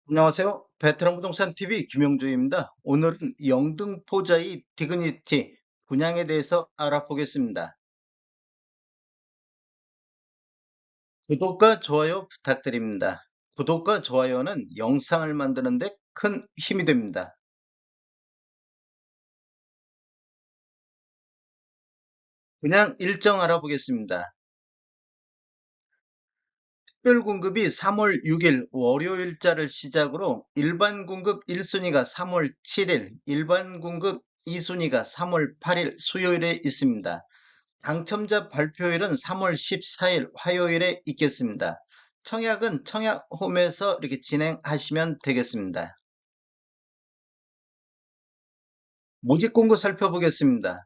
안녕하세요. 베테랑 부동산 TV 김영주입니다. 오늘은 영등포자의 디그니티 분양에 대해서 알아보겠습니다. 구독과 좋아요 부탁드립니다. 구독과 좋아요는 영상을 만드는 데 큰 힘이 됩니다. 분양 일정 알아보겠습니다. 특별 공급이 3월 6일 월요일자를 시작으로 일반 공급 1순위가 3월 7일, 일반 공급 2순위가 3월 8일 수요일에 있습니다. 당첨자 발표일은 3월 14일 화요일에 있겠습니다. 청약은 청약홈에서 이렇게 진행하시면 되겠습니다. 모집 공고 살펴보겠습니다.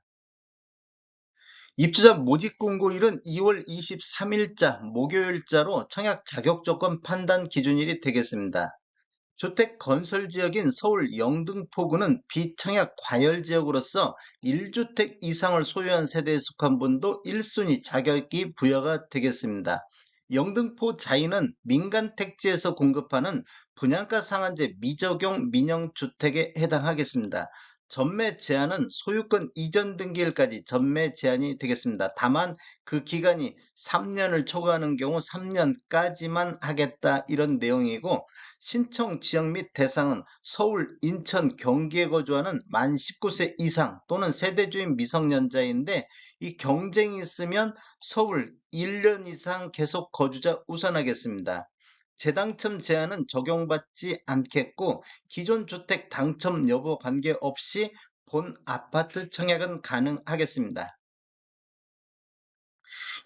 입주자 모집 공고일은 2월 23일자 목요일자로 청약 자격 조건 판단 기준일이 되겠습니다. 주택 건설 지역인 서울 영등포구는 비청약 과열 지역으로서 1주택 이상을 소유한 세대에 속한 분도 1순위 자격이 부여가 되겠습니다. 영등포 자이는 민간 택지에서 공급하는 분양가 상한제 미적용 민영주택에 해당하겠습니다. 전매 제한은 소유권 이전 등기일까지 전매 제한이 되겠습니다. 다만 그 기간이 3년을 초과하는 경우 3년까지만 하겠다 이런 내용이고, 신청 지역 및 대상은 서울, 인천, 경기에 거주하는 만 19세 이상 또는 세대주인 미성년자인데, 이 경쟁이 있으면 서울 1년 이상 계속 거주자 우선하겠습니다. 재당첨 제한은 적용받지 않겠고, 기존 주택 당첨 여부 관계없이 본 아파트 청약은 가능하겠습니다.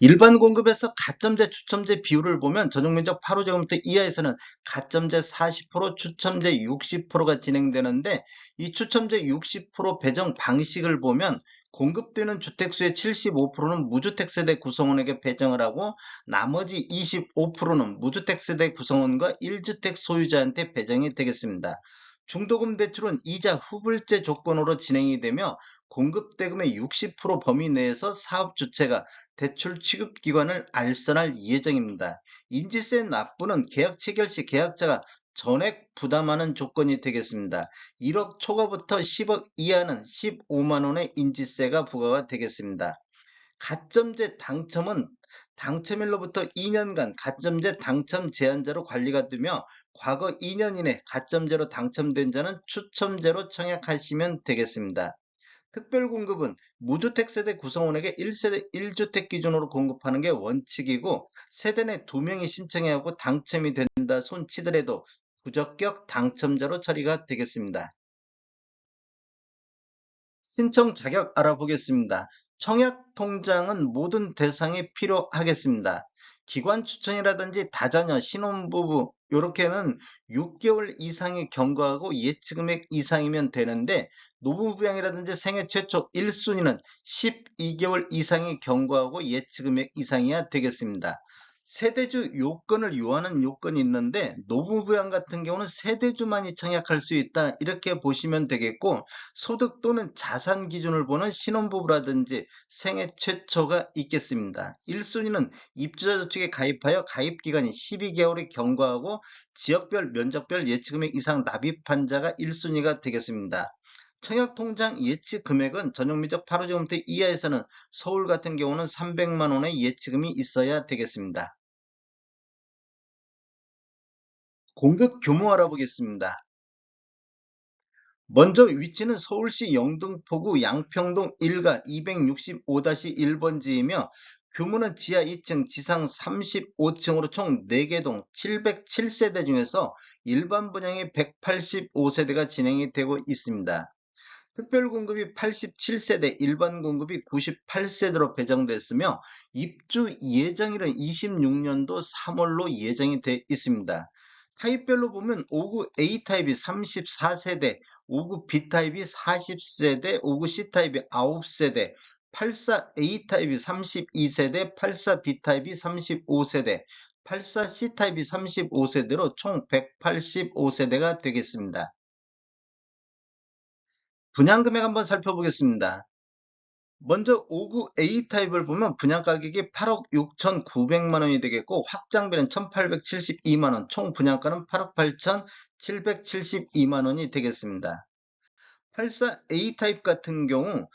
일반 공급에서 가점제 추첨제 비율을 보면 전용면적 8호제곱미터 이하에서는 가점제 40%, 추첨제 60%가 진행되는데, 이 추첨제 60% 배정 방식을 보면 공급되는 주택수의 75%는 무주택 세대 구성원에게 배정을 하고, 나머지 25%는 무주택 세대 구성원과 1주택 소유자한테 배정이 되겠습니다. 중도금 대출은 이자 후불제 조건으로 진행이 되며, 공급대금의 60% 범위 내에서 사업 주체가 대출 취급 기관을 알선할 예정입니다. 인지세 납부는 계약 체결 시 계약자가 전액 부담하는 조건이 되겠습니다. 1억 초과부터 10억 이하는 15만 원의 인지세가 부과가 되겠습니다. 가점제 당첨은 당첨일로부터 2년간 가점제 당첨 제한자로 관리가 되며, 과거 2년 이내 가점제로 당첨된 자는 추첨제로 청약하시면 되겠습니다. 특별공급은 무주택 세대 구성원에게 1세대 1주택 기준으로 공급하는 게 원칙이고, 세대 내 2명이 신청해 하고 당첨이 된다 손치더라도 부적격 당첨자로 처리가 되겠습니다. 신청 자격 알아보겠습니다. 청약 통장은 모든 대상이 필요하겠습니다. 기관 추천이라든지 다자녀, 신혼부부 요렇게는 6개월 이상이 경과하고 예치금액 이상이면 되는데, 노무부양이라든지 생애 최초 1순위는 12개월 이상이 경과하고 예치금액 이상이어야 되겠습니다. 세대주 요건을 요하는 요건이 있는데, 노무부양 같은 경우는 세대주만이 청약할 수 있다 이렇게 보시면 되겠고, 소득 또는 자산 기준을 보는 신혼부부라든지 생애 최초가 있겠습니다. 1순위는 입주자 저축에 가입하여 가입 기간이 12개월이 경과하고 지역별 면적별 예치금액 이상 납입한 자가 1순위가 되겠습니다. 청약통장 예치 금액은 전용면적 8호제곱미터 이하에서는 서울 같은 경우는 300만 원의 예치금이 있어야 되겠습니다. 공급 규모 알아보겠습니다. 먼저 위치는 서울시 영등포구 양평동 1가 265-1번지이며, 규모는 지하 2층, 지상 35층으로 총 4개 동 707세대 중에서 일반 분양이 185세대가 진행이 되고 있습니다. 특별 공급이 87세대, 일반 공급이 98세대로 배정됐으며, 입주 예정일은 26년도 3월로 예정이 돼 있습니다. 타입별로 보면 5구 A타입이 34세대, 5구 B타입이 40세대, 5구 C타입이 9세대, 84A타입이 32세대, 84B타입이 35세대, 84C타입이 35세대로 총 185세대가 되겠습니다. 분양 금액 한번 살펴보겠습니다. 먼저 5구 A타입을 보면 분양가격이 8억 6,900만 원이 되겠고 확장비는 1,872만 원, 총 분양가는 8억 8,772만 원이 되겠습니다. 84 A타입 같은 경우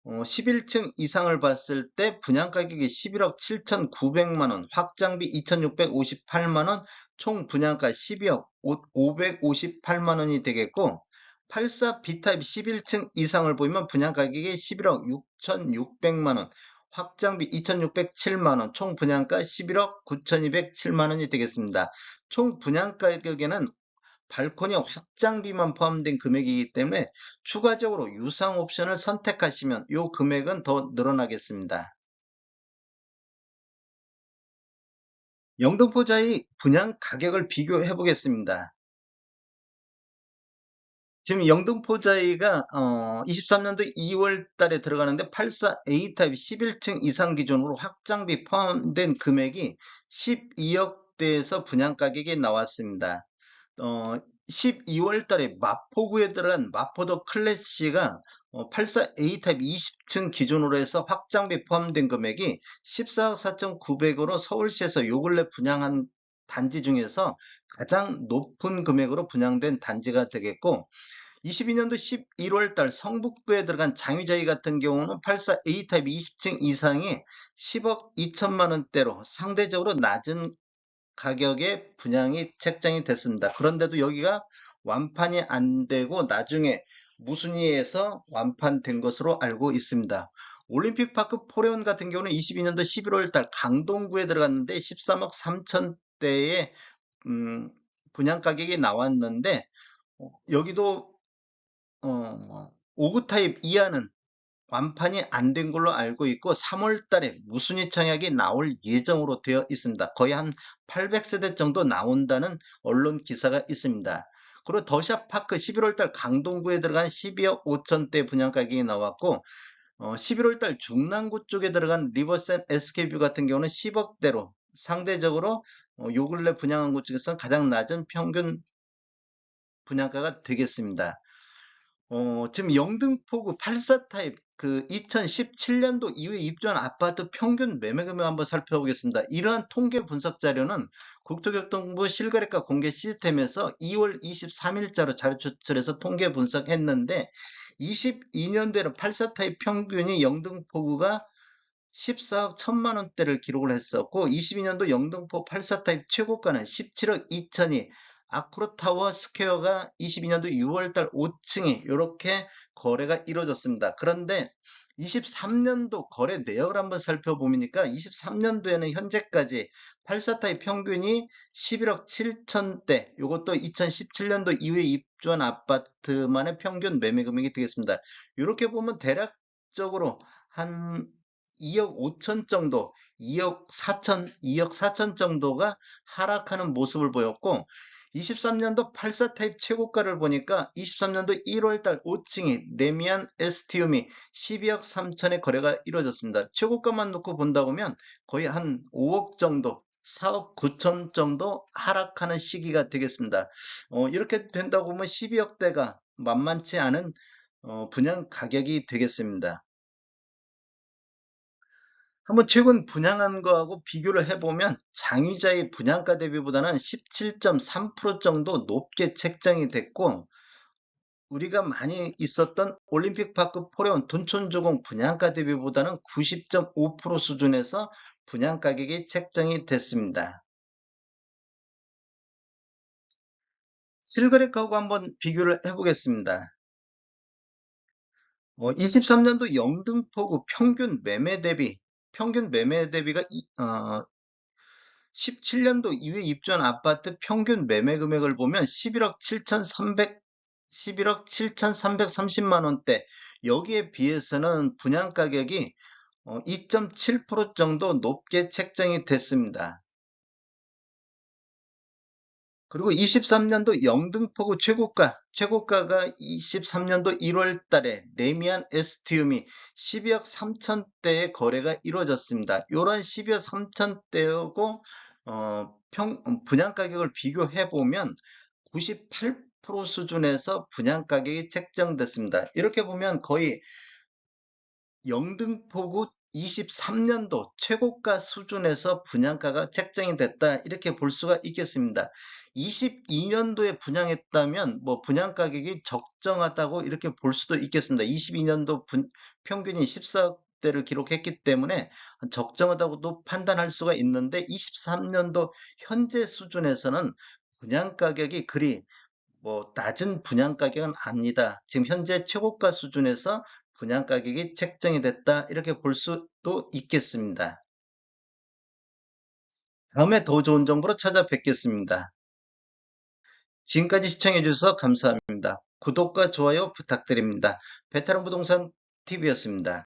11층 이상을 봤을 때 분양가격이 11억 7,900만 원, 확장비 2,658만 원, 총 분양가 12억 558만 원이 되겠고 84 B타입 11층 이상을 보면 분양가격이 11억 6,600만 원, 확장비 2,607만 원, 총 분양가 11억 9,207만 원이 되겠습니다. 총 분양가격에는 발코니 확장비만 포함된 금액이기 때문에 추가적으로 유상 옵션을 선택하시면 이 금액은 더 늘어나겠습니다. 영등포자의 분양 가격을 비교해 보겠습니다. 지금 영등포자이가 23년도 2월 달에 들어가는데 84A 타입 11층 이상 기준으로 확장비 포함된 금액이 12억대에서 분양 가격이 나왔습니다. 12월 달에 마포구에 들어간 마포더 클래시가 84A 타입 20층 기준으로 해서 확장비 포함된 금액이 14억 4,900으로 서울시에서 요 근래 분양한 단지 중에서 가장 높은 금액으로 분양된 단지가 되겠고 22년도 11월 달 성북구에 들어간 장유자이 같은 경우는 84A 타입 20층 이상이 10억 2천만 원대로 상대적으로 낮은 가격에 분양이 책정이 됐습니다. 그런데도 여기가 완판이 안 되고 나중에 무순위에서 완판된 것으로 알고 있습니다. 올림픽파크 포레온 같은 경우는 22년도 11월 달 강동구에 들어갔는데 13억 3천대의 분양 가격이 나왔는데 여기도 5구 타입 이하는 완판이 안 된 걸로 알고 있고 3월 달에 무순위 청약이 나올 예정으로 되어 있습니다. 거의 한 800세대 정도 나온다는 언론 기사가 있습니다. 그리고 더샵파크 11월 달 강동구에 들어간 12억 5천대 분양 가격이 나왔고 11월 달 중랑구 쪽에 들어간 리버센 SK뷰 같은 경우는 10억대로 상대적으로 요 근래 분양한 곳 중에서 가장 낮은 평균 분양가가 되겠습니다. 지금 영등포구 84 타입 그 2017년도 이후에 입주한 아파트 평균 매매 금액 한번 살펴보겠습니다. 이러한 통계 분석 자료는 국토교통부 실거래가 공개 시스템에서 2월 23일자로 자료 추출해서 통계 분석했는데 22년대로 84 타입 평균이 영등포구가 14억 1천만 원대를 기록을 했었고 22년도 영등포 84 타입 최고가는 17억 2천이 아크로타워 스퀘어가 22년도 6월달 5층이 이렇게 거래가 이루어졌습니다. 그런데 23년도 거래 내역을 한번 살펴보니까 23년도에는 현재까지 84 타입 평균이 11억 7천대 이것도 2017년도 이후에 입주한 아파트만의 평균 매매 금액이 되겠습니다. 이렇게 보면 대략적으로 한 2억 5천 정도, 2억 4천 정도가 하락하는 모습을 보였고 23년도 84 타입 최고가를 보니까 23년도 1월달 5층이 레미안 에스티움이 12억 3천의 거래가 이루어졌습니다. 최고가만 놓고 본다 보면 거의 한 5억 정도, 4억 9천 정도 하락하는 시기가 되겠습니다. 이렇게 된다고 보면 12억대가 만만치 않은 분양 가격이 되겠습니다. 한번 최근 분양한 거하고 비교를 해보면 장위자의 분양가 대비보다는 17.3% 정도 높게 책정이 됐고 우리가 많이 있었던 올림픽파크 포레온 둔촌주공 분양가 대비보다는 90.5% 수준에서 분양 가격이 책정이 됐습니다. 실거래가하고 한번 비교를 해보겠습니다. 23년도 영등포구 평균 매매 대비가 17년도 이후에 입주한 아파트 평균 매매 금액을 보면 11억 7,330만 원대. 여기에 비해서는 분양 가격이 2.7% 정도 높게 책정이 됐습니다. 그리고 23년도 영등포구 최고가가 23년도 1월 달에 레미안 에스티움이 12억 3천대의 거래가 이루어졌습니다. 이런 12억 3천대하고 분양 가격을 비교해 보면 98% 수준에서 분양 가격이 책정됐습니다. 이렇게 보면 거의 영등포구 23년도 최고가 수준에서 분양가가 책정이 됐다 이렇게 볼 수가 있겠습니다. 22년도에 분양했다면 뭐 분양가격이 적정하다고 이렇게 볼 수도 있겠습니다. 22년도 평균이 14억대를 기록했기 때문에 적정하다고도 판단할 수가 있는데 23년도 현재 수준에서는 분양가격이 그리 뭐 낮은 분양 가격은 아니다. 지금 현재 최고가 수준에서 분양 가격이 책정이 됐다. 이렇게 볼 수도 있겠습니다. 다음에 더 좋은 정보로 찾아뵙겠습니다. 지금까지 시청해 주셔서 감사합니다. 구독과 좋아요 부탁드립니다. 베테랑 부동산 TV였습니다.